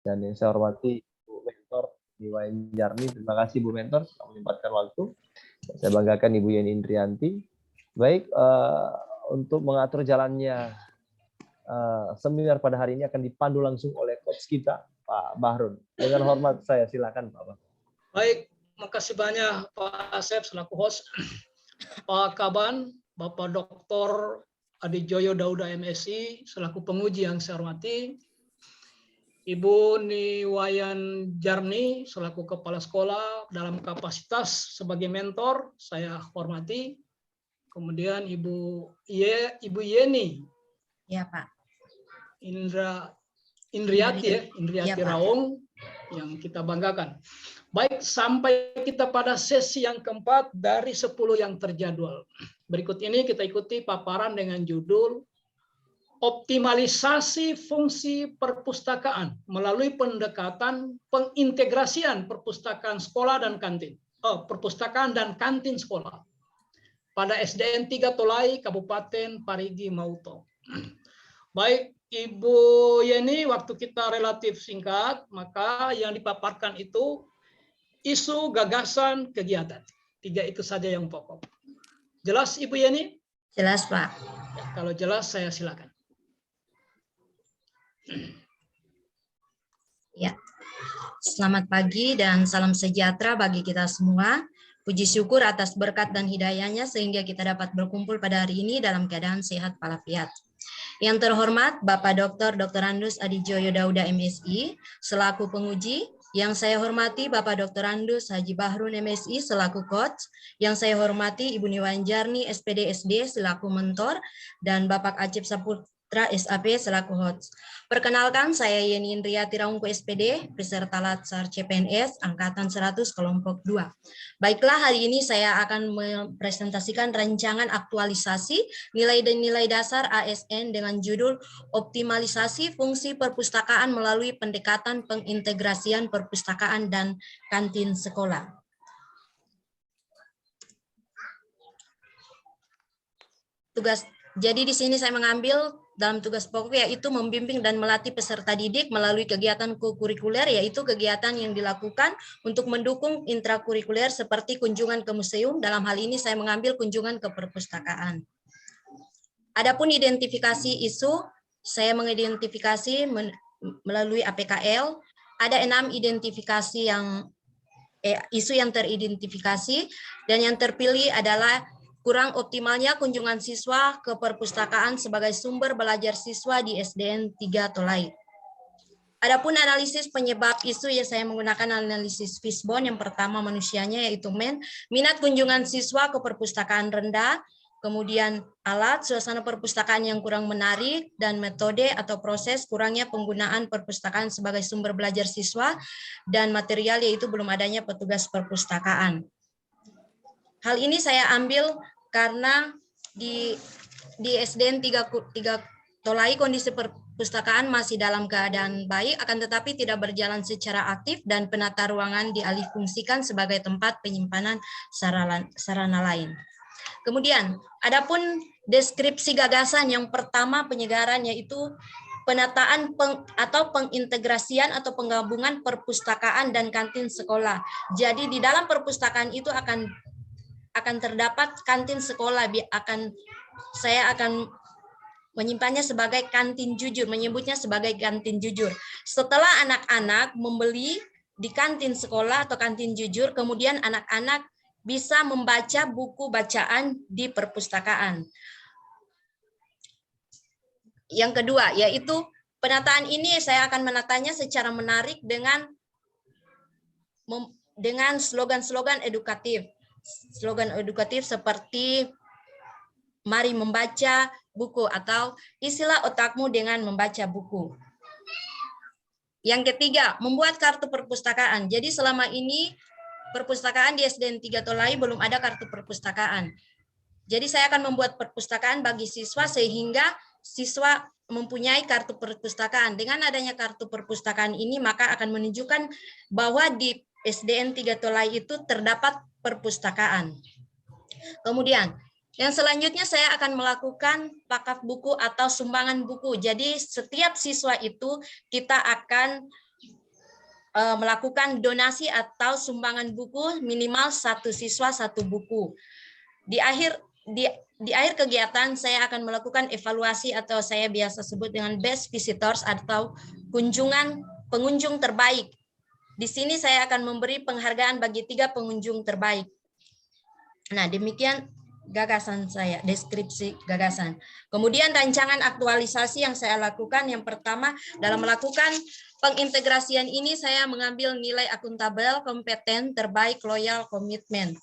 Dan yang saya hormati Bu Mentor Niwayan Jarni, terima kasih Bu Mentor telah menyempatkan waktu. Saya banggakan Ibu Yeni Indrianti. Baik, untuk mengatur jalannya seminar pada hari ini akan dipandu langsung oleh coach kita, Pak Bahrun. Dengan hormat saya silakan Pak Bahrun. Baik, makasih banyak Pak Asep selaku host. Pak Kaban, Bapak Dr. Adijoyo Dauda MSI selaku penguji yang saya hormati. Ibu Niwayan Jarni selaku kepala sekolah dalam kapasitas sebagai mentor saya hormati. Kemudian Ibu Yeni. Ya, Pak. Indriati ya, Indriati ya, Raung yang kita banggakan. Baik, sampai kita pada sesi yang keempat dari 10 yang terjadwal. Berikut ini kita ikuti paparan dengan judul Optimalisasi Fungsi Perpustakaan melalui pendekatan pengintegrasian perpustakaan sekolah dan kantin. Perpustakaan dan kantin sekolah pada SDN 3 Tolai, Kabupaten Parigi Mauto. Baik, Ibu Yeni, waktu kita relatif singkat, maka yang dipaparkan itu isu, gagasan, kegiatan. 3 itu saja yang pokok. Jelas Ibu Yeni? Jelas, Pak. Ya, kalau jelas saya silakan. Ya. Selamat pagi dan salam sejahtera bagi kita semua. Puji syukur atas berkat dan hidayahnya sehingga kita dapat berkumpul pada hari ini dalam keadaan sehat walafiat. Yang terhormat Bapak Dr. Andus Adijoyo Dauda MSI selaku penguji, yang saya hormati Bapak Dr. Andus Haji Bahrun MSI selaku coach, yang saya hormati Ibu Niwayan Jarni SPD SD selaku mentor, dan Bapak Acip Saputra SAP selaku host. Perkenalkan, saya Yeni Indriati Raungko SPD, peserta Latsar CPNS Angkatan 100 Kelompok 2. Baiklah, hari ini saya akan mempresentasikan rancangan aktualisasi nilai dan nilai dasar ASN dengan judul Optimalisasi Fungsi Perpustakaan melalui Pendekatan Pengintegrasian Perpustakaan dan Kantin Sekolah. Jadi di sini saya mengambil dalam tugas pokok yaitu membimbing dan melatih peserta didik melalui kegiatan kurikuler, yaitu kegiatan yang dilakukan untuk mendukung intrakurikuler seperti kunjungan ke museum. Dalam hal ini saya mengambil kunjungan ke perpustakaan. Adapun identifikasi isu, saya mengidentifikasi melalui APKL. Ada 6 identifikasi isu yang teridentifikasi, dan yang terpilih adalah kurang optimalnya kunjungan siswa ke perpustakaan sebagai sumber belajar siswa di SDN 3 Tolai. Adapun analisis penyebab isu, ya saya menggunakan analisis Fishbone. Yang pertama manusianya yaitu minat kunjungan siswa ke perpustakaan rendah, kemudian alat, suasana perpustakaan yang kurang menarik, dan metode atau proses kurangnya penggunaan perpustakaan sebagai sumber belajar siswa, dan material yaitu belum adanya petugas perpustakaan. Hal ini saya ambil karena di SDN 3 Tolai kondisi perpustakaan masih dalam keadaan baik, akan tetapi tidak berjalan secara aktif dan penata ruangan dialihfungsikan sebagai tempat penyimpanan sarana lain. Kemudian, adapun deskripsi gagasan yang pertama penyegaran yaitu penataan atau pengintegrasian atau penggabungan perpustakaan dan kantin sekolah. Jadi di dalam perpustakaan itu akan terdapat kantin sekolah, saya akan menyimpannya sebagai kantin jujur, menyebutnya sebagai kantin jujur. Setelah anak-anak membeli di kantin sekolah atau kantin jujur, kemudian anak-anak bisa membaca buku bacaan di perpustakaan. Yang kedua, yaitu penataan ini saya akan menatanya secara menarik dengan slogan-slogan edukatif. Slogan edukatif seperti mari membaca buku atau isilah otakmu dengan membaca buku. Yang ketiga, membuat kartu perpustakaan. Jadi selama ini perpustakaan di SDN 3 Tolai belum ada kartu perpustakaan. Jadi saya akan membuat perpustakaan bagi siswa sehingga siswa mempunyai kartu perpustakaan. Dengan adanya kartu perpustakaan ini maka akan menunjukkan bahwa di SDN 3 Tolai itu terdapat perpustakaan. Kemudian, yang selanjutnya saya akan melakukan wakaf buku atau sumbangan buku. Jadi setiap siswa itu kita akan melakukan donasi atau sumbangan buku minimal 1 siswa 1 buku. Di akhir kegiatan saya akan melakukan evaluasi atau saya biasa sebut dengan best visitors atau pengunjung terbaik. Di sini saya akan memberi penghargaan bagi 3 pengunjung terbaik. Nah, demikian gagasan saya, deskripsi gagasan. Kemudian rancangan aktualisasi yang saya lakukan, yang pertama dalam melakukan pengintegrasian ini saya mengambil nilai akuntabel, kompeten, terbaik, loyal, komitmen,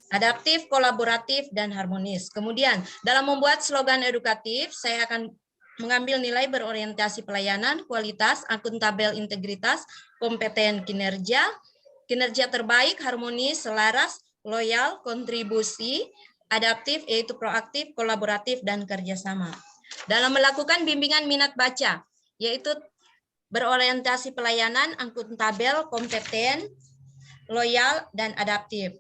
adaptif, kolaboratif, dan harmonis. Kemudian dalam membuat slogan edukatif, saya akan mengambil nilai berorientasi pelayanan, kualitas, akuntabel, integritas, kompeten, kinerja, kinerja terbaik, harmonis, selaras, loyal, kontribusi, adaptif yaitu proaktif, kolaboratif, dan kerjasama. Dalam melakukan bimbingan minat baca, yaitu berorientasi pelayanan, akuntabel, kompeten, loyal, dan adaptif.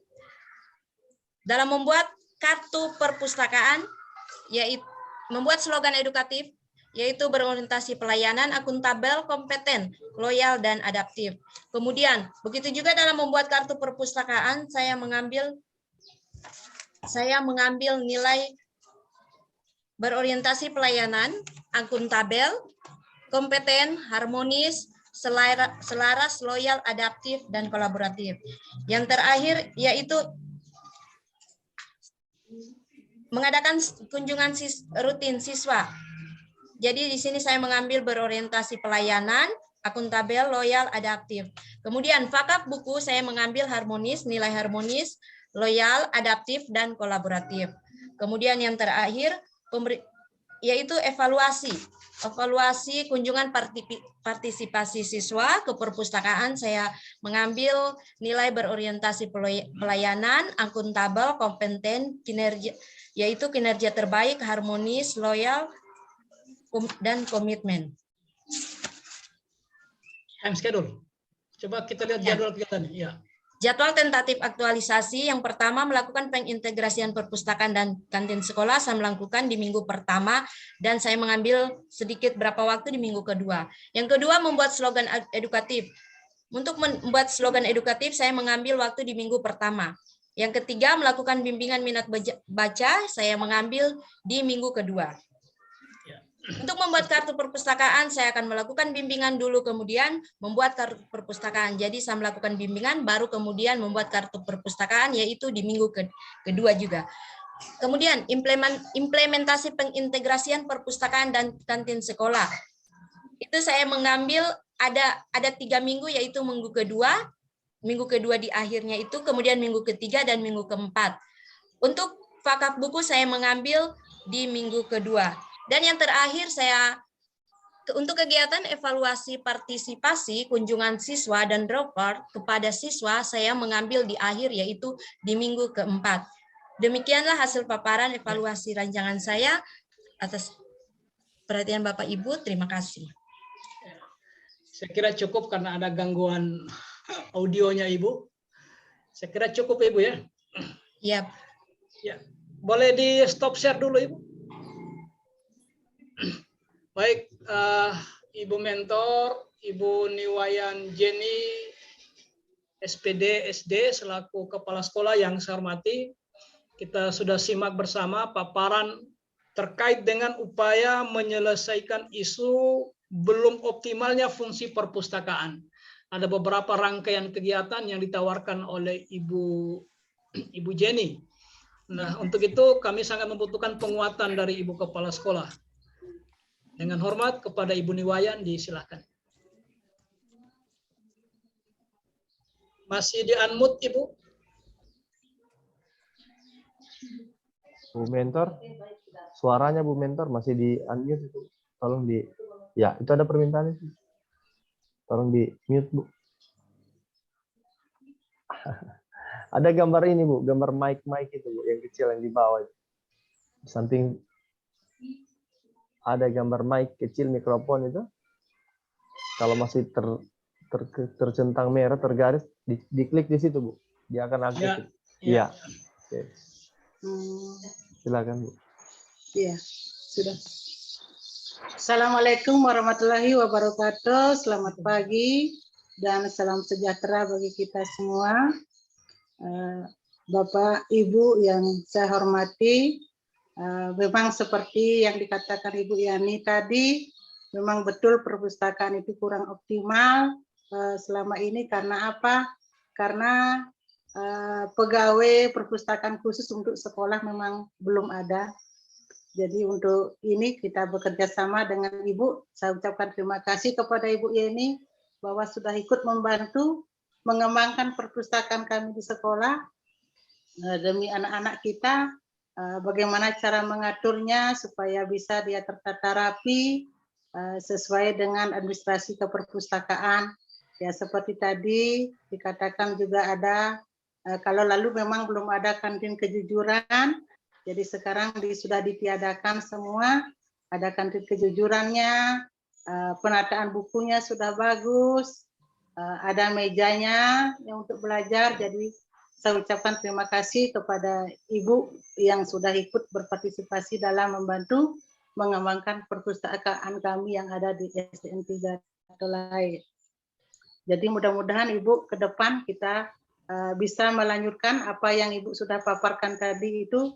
Dalam membuat kartu perpustakaan, yaitu membuat slogan edukatif, yaitu berorientasi pelayanan, akuntabel, kompeten, loyal, dan adaptif. Kemudian, begitu juga dalam membuat kartu perpustakaan, saya mengambil nilai berorientasi pelayanan, akuntabel, kompeten, harmonis, selaras, loyal, adaptif, dan kolaboratif. Yang terakhir yaitu mengadakan kunjungan rutin siswa. Jadi di sini saya mengambil berorientasi pelayanan, akuntabel, loyal, adaptif. Kemudian fakap buku saya mengambil harmonis, nilai harmonis, loyal, adaptif, dan kolaboratif. Kemudian yang terakhir yaitu evaluasi. Evaluasi kunjungan partisipasi siswa ke perpustakaan, saya mengambil nilai berorientasi pelayanan, akuntabel, kompeten, kinerja, yaitu kinerja terbaik, harmonis, loyal, dan komitmen. Time schedule. Coba kita lihat jadwal kegiatan. Ya. Jadwal tentatif aktualisasi yang pertama melakukan pengintegrasian perpustakaan dan kantin sekolah saya melakukan di minggu pertama dan saya mengambil sedikit berapa waktu di minggu kedua. Yang kedua membuat slogan edukatif. Untuk membuat slogan edukatif saya mengambil waktu di minggu pertama. Yang ketiga melakukan bimbingan minat baca saya mengambil di minggu kedua. Untuk membuat kartu perpustakaan, saya akan melakukan bimbingan dulu, kemudian membuat kartu perpustakaan. Jadi saya melakukan bimbingan, baru kemudian membuat kartu perpustakaan, yaitu di minggu kedua juga. Kemudian implementasi pengintegrasian perpustakaan dan kantin sekolah. Itu saya mengambil ada 3 minggu, yaitu minggu kedua di akhirnya itu, kemudian minggu ketiga dan minggu keempat. Untuk fakap buku saya mengambil di minggu kedua. Dan yang terakhir untuk kegiatan evaluasi partisipasi kunjungan siswa dan dropper kepada siswa saya mengambil di akhir yaitu di minggu keempat. Demikianlah hasil paparan evaluasi rancangan saya. Atas perhatian Bapak Ibu, terima kasih. Saya kira cukup karena ada gangguan audionya Ibu. Saya kira cukup Ibu ya. Iya. Ya. Boleh di stop share dulu Ibu. Baik, Ibu Mentor, Ibu Niwayan Jenny, SPD, SD, selaku Kepala Sekolah yang saya hormati, kita sudah simak bersama paparan terkait dengan upaya menyelesaikan isu belum optimalnya fungsi perpustakaan. Ada beberapa rangkaian kegiatan yang ditawarkan oleh Ibu Jenny. Nah, untuk itu kami sangat membutuhkan penguatan dari Ibu Kepala Sekolah. Dengan hormat kepada Ibu Niwayan, disilakan. Masih di-unmute, Ibu? Bu Mentor, suaranya Bu Mentor masih di-unmute itu. Tolong ya, itu ada permintaan itu. Tolong di-mute, Bu. Ada gambar ini, Bu, gambar mic itu, Bu, yang kecil yang di bawah itu. Di samping ada gambar mic kecil, mikrofon itu. Kalau masih tercentang merah, tergaris, diklik di situ, Bu. Dia akan aktif. Iya. Oke. Silakan, Bu. Iya, sudah. Assalamualaikum warahmatullahi wabarakatuh. Selamat pagi. dan salam sejahtera bagi kita semua. Bapak, Ibu yang saya hormati, memang seperti yang dikatakan Ibu Yani tadi, memang betul perpustakaan itu kurang optimal selama ini. Karena apa? Karena pegawai perpustakaan khusus untuk sekolah memang belum ada. Jadi untuk ini kita bekerja sama dengan Ibu. Saya ucapkan terima kasih kepada Ibu Yeni bahwa sudah ikut membantu mengembangkan perpustakaan kami di sekolah demi anak-anak kita. Bagaimana cara mengaturnya supaya bisa dia tertata rapi sesuai dengan administrasi keperpustakaan. Ya seperti tadi dikatakan juga ada kalau lalu memang belum ada kantin kejujuran. Jadi sekarang sudah ditiadakan semua, ada kantin kejujurannya, penataan bukunya sudah bagus, ada mejanya yang untuk belajar. Jadi saya ucapkan terima kasih kepada Ibu yang sudah ikut berpartisipasi dalam membantu mengembangkan perpustakaan kami yang ada di SDN 3 Tolai. Jadi mudah-mudahan Ibu ke depan kita bisa melanjutkan apa yang Ibu sudah paparkan tadi itu.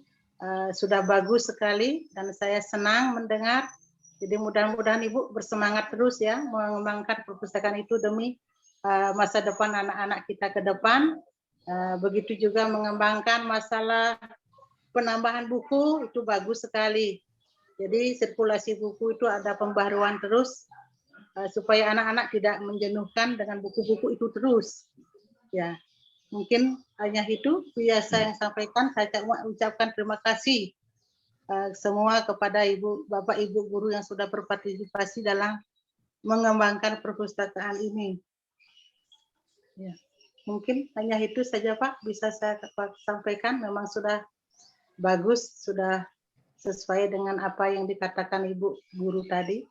Sudah bagus sekali dan saya senang mendengar. Jadi mudah-mudahan Ibu bersemangat terus ya mengembangkan perpustakaan itu demi masa depan anak-anak kita ke depan. Begitu juga mengembangkan masalah penambahan buku itu bagus sekali. Jadi sirkulasi buku itu ada pembaharuan terus supaya anak-anak tidak menjenuhkan dengan buku-buku itu terus. Ya. Mungkin hanya itu biasa yang sampaikan. Saya ucapkan terima kasih semua kepada Bapak Ibu guru yang sudah berpartisipasi dalam mengembangkan perpustakaan ini. Ya. Mungkin hanya itu saja Pak bisa saya sampaikan. Memang sudah bagus, sudah sesuai dengan apa yang dikatakan Ibu guru tadi.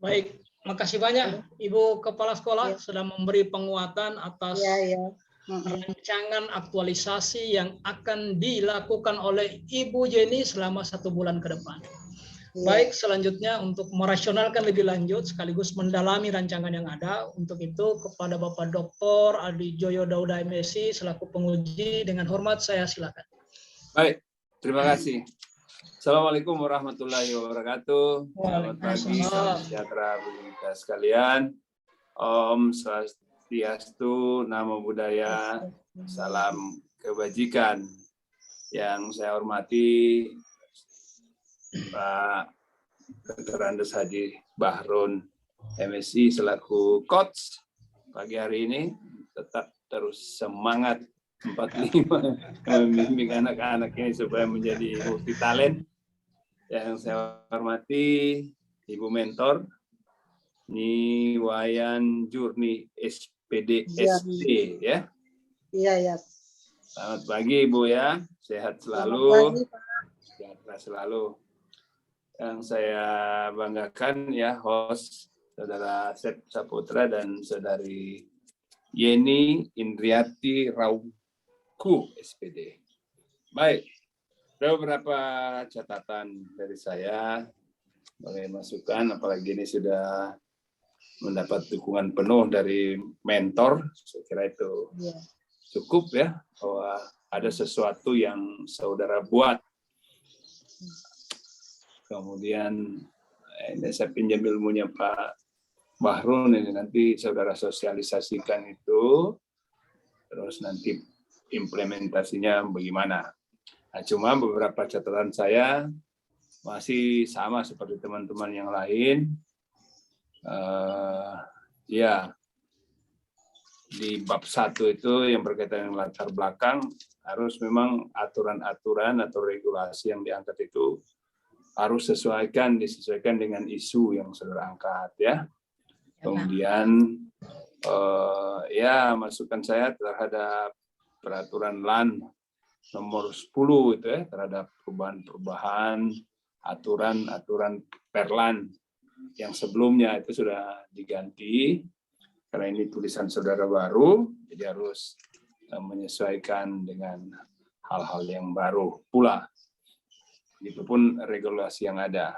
Baik, makasih banyak Ibu Kepala Sekolah sudah memberi penguatan atas rancangan aktualisasi yang akan dilakukan oleh Ibu Yeni selama 1 bulan ke depan. Baik, selanjutnya untuk merasionalkan lebih lanjut sekaligus mendalami rancangan yang ada, untuk itu kepada Bapak Dr. Adi Joyo Dauda MSc selaku penguji dengan hormat saya silakan. Baik, terima kasih. Assalamualaikum warahmatullahi wabarakatuh. Selamat pagi, salam sejahtera bagi kita sekalian. Om Swastiastu, Namo Buddhaya, salam kebajikan. Yang saya hormati Pak Dr. Andes Haji Bahrun MSc selaku coach pagi hari ini, tetap terus semangat 45 membimbing anak-anak ini supaya menjadi multi talent. Yang saya hormati Ibu Mentor Nyi Wayan Jurni SPD SD ya. Iya ya. Selamat pagi Ibu ya, sehat selalu, sejahtera selalu. Yang saya banggakan ya host Saudara Sep Saputra dan Saudari Yeni Indriati Rauku SPD. Baik. Ada beberapa catatan dari saya sebagai masukan, apalagi ini sudah mendapat dukungan penuh dari mentor. Saya kira itu cukup ya, bahwa ada sesuatu yang saudara buat. Kemudian ini saya pinjam ilmunya Pak Bahrun, ini nanti saudara sosialisasikan itu, terus nanti implementasinya bagaimana. Nah, cuma beberapa catatan saya masih sama seperti teman-teman yang lain. Ya, di bab 1 itu yang berkaitan dengan latar belakang, harus memang aturan-aturan atau regulasi yang diangkat itu harus disesuaikan dengan isu yang saudara angkat ya. Kemudian ya masukan saya terhadap peraturan LAN nomor 10 itu ya, terhadap perubahan-perubahan aturan Perlan yang sebelumnya itu sudah diganti karena ini tulisan saudara baru, jadi harus menyesuaikan dengan hal-hal yang baru pula. Itu pun regulasi yang ada.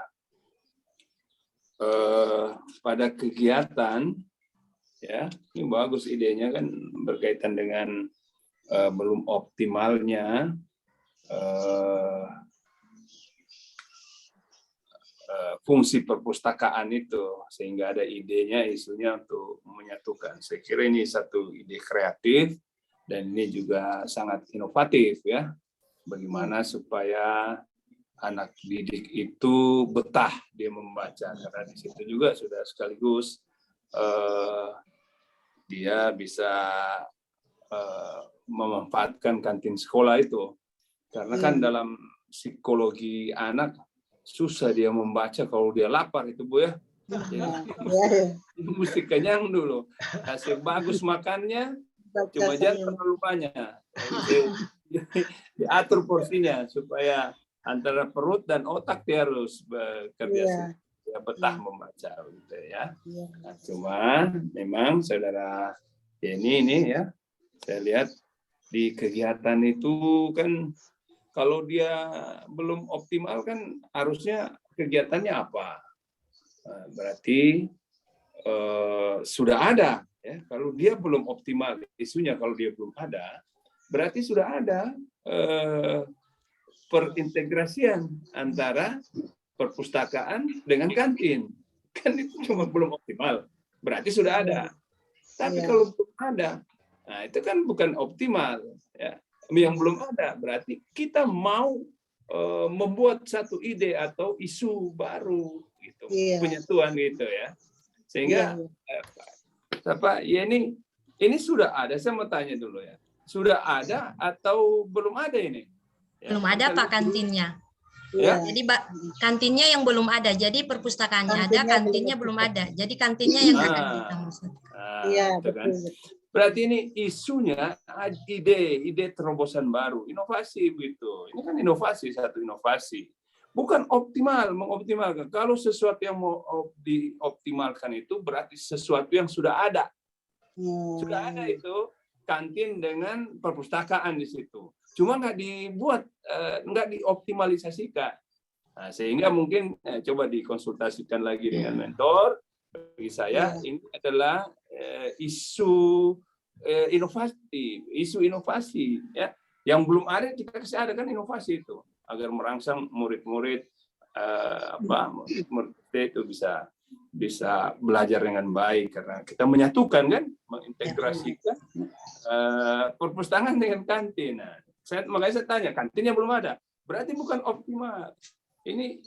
Pada kegiatan Ya, ini bagus idenya kan berkaitan dengan belum optimalnya fungsi perpustakaan itu, sehingga ada idenya, isunya untuk menyatukan. Saya kira ini satu ide kreatif dan ini juga sangat inovatif ya. Bagaimana supaya anak didik itu betah dia membaca, karena di situ juga sudah sekaligus dia bisa memanfaatkan kantin sekolah itu. Karena kan dalam psikologi anak susah dia membaca kalau dia lapar itu Bu ya. Mesti kenyang dulu. Kasih bagus makannya, cuma jangan terlalu banyak. Diatur porsinya supaya antara perut dan otak dia harus bekerja ya, betah membaca gitu ya. Nah, cuma memang saudara ini ya, saya lihat di kegiatan itu kan kalau dia belum optimal kan harusnya kegiatannya apa? Berarti sudah ada ya. Kalau dia belum optimal isunya, kalau dia belum ada, berarti sudah ada perintegrasian antara perpustakaan dengan kantin. Kan itu cuma belum optimal. Berarti sudah ada. Tapi kalau belum ada, nah itu kan bukan optimal ya. Yang belum ada berarti kita mau membuat satu ide atau isu baru gitu, penyatuan gitu ya, sehingga ya ini sudah ada. Saya mau tanya dulu ya, sudah ada atau belum ada ini ya? Belum ada Pak kantinnya ya? Jadi kantinnya yang belum ada, jadi perpustakaannya ada, kantinnya belum ada, jadi kantinnya yang akan kita kan? Berarti ini isunya ide terobosan baru, inovasi begitu. Ini kan inovasi, satu inovasi. Bukan optimal, mengoptimalkan. Kalau sesuatu yang mau dioptimalkan itu berarti sesuatu yang sudah ada. Sudah ada itu kantin dengan perpustakaan di situ. Cuma nggak dibuat, nggak dioptimalisasikan. Nah, sehingga mungkin coba dikonsultasikan lagi dengan mentor. Bagi saya ini adalah isu inovasi ya, yang belum ada kita kasih adakan inovasi itu agar merangsang murid-murid itu bisa belajar dengan baik, karena kita menyatukan kan, mengintegrasikan perpustakaan dengan kantin. Nah, makanya saya tanya, kantinnya belum ada, berarti bukan optimal. Ini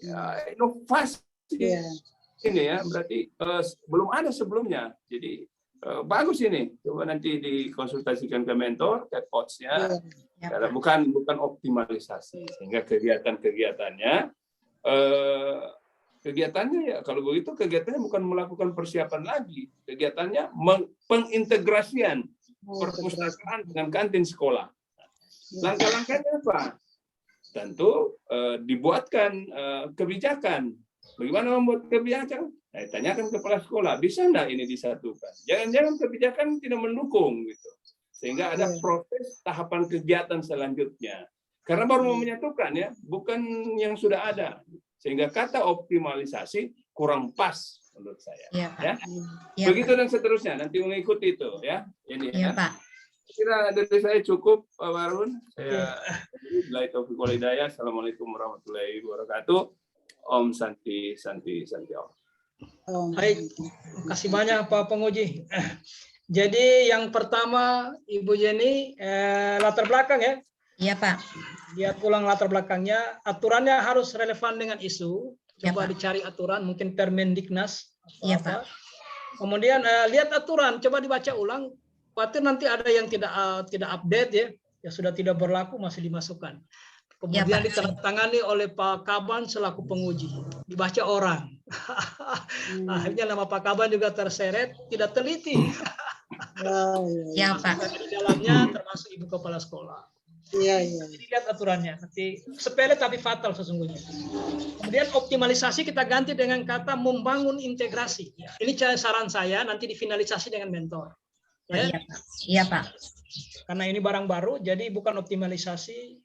inovasi. Ini ya, berarti belum ada sebelumnya. Jadi bagus ini. Coba nanti dikonsultasikan ke mentor, ke coach-nya. Karena bukan optimalisasi. Sehingga kegiatannya ya kalau begitu kegiatannya bukan melakukan persiapan lagi. Kegiatannya pengintegrasian perpustakaan dengan kantin sekolah. Langkah-langkahnya apa? Tentu dibuatkan kebijakan. Bagaimana membuat kebijakan? Nah, tanyakan kepala sekolah, bisa enggak ini disatukan? Jangan-jangan kebijakan tidak mendukung gitu. Sehingga ada proses tahapan kegiatan selanjutnya. Karena baru mau menyatukan ya, bukan yang sudah ada. Sehingga kata optimalisasi kurang pas menurut saya. Ya. Begitu dan seterusnya, nanti mengikuti itu ya. Ini ya. Pak. Kira dari saya cukup, Pak Warun. Saya billahi taufiq wal hidayah. Assalamualaikum warahmatullahi wabarakatuh. Om Santi Om. Baik, terima kasih banyak Pak Penguji. Jadi yang pertama Ibu Jenny, latar belakang ya. Iya Pak. Lihat ulang latar belakangnya, aturannya harus relevan dengan isu. Coba dicari aturan, mungkin Permendiknas. Iya Pak. Kemudian lihat aturan, coba dibaca ulang. Khawatir nanti ada yang tidak update ya sudah tidak berlaku masih dimasukkan. Kemudian ditandatangani oleh Pak Kaban selaku penguji, dibaca orang. Akhirnya nama Pak Kaban juga terseret, tidak teliti. Ya Pak. Di dalamnya termasuk Ibu Kepala Sekolah. Jadi lihat aturannya, nanti sepele tapi fatal sesungguhnya. Kemudian optimalisasi kita ganti dengan kata membangun integrasi. Ini saran saya, nanti difinalisasi dengan mentor. Ya? Iya Pak. Karena ini barang baru, jadi bukan optimalisasi,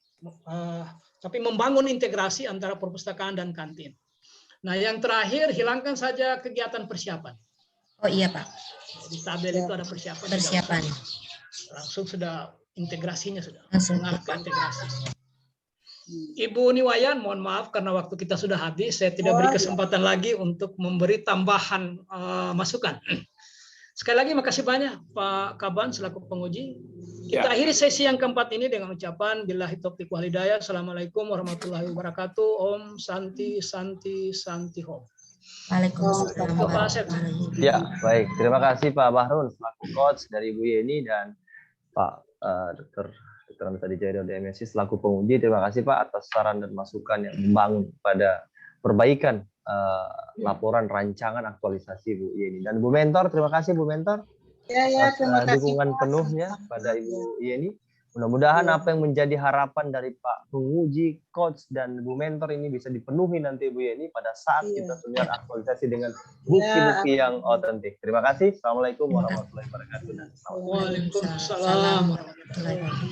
tapi membangun integrasi antara perpustakaan dan kantin. Nah, yang terakhir hilangkan saja kegiatan persiapan. Oh iya Pak, Di tabel itu ada persiapan. persiapan. Langsung sudah integrasinya sudah. Langsung. Mengarah ke integrasi. Ibu Niwayan, mohon maaf karena waktu kita sudah habis. Saya tidak beri kesempatan lagi untuk memberi tambahan masukan. Sekali lagi makasih banyak Pak Kaban selaku penguji. Kita akhiri sesi yang keempat ini dengan ucapan billahi taufiq wal hidayah. Assalamualaikum warahmatullahi wabarakatuh. Om Santi Santi Santi Hom. Waalaikumsalam warahmatullahi wabarakatuh. Ya, baik. Terima kasih Pak Bahrun selaku coach dari Ibu Yeni dan Pak Dr. Anastadi Jaya dari MSC selaku penguji. Terima kasih Pak atas saran dan masukan yang membangun pada perbaikan laporan rancangan aktualisasi Bu Yeni. Dan Bu Mentor, terima kasih Bu Mentor Ya, terima atas kasih. dukungan penuhnya pada Ibu Yeni. Mudah-mudahan apa yang menjadi harapan dari Pak penguji, coach, dan Bu Mentor ini bisa dipenuhi nanti Bu Yeni pada saat kita sudah aktualisasi dengan bukti-bukti yang otentik. Terima kasih. Assalamualaikum warahmatullahi wabarakatuh. Waalaikumsalam warahmatullahi wabarakatuh.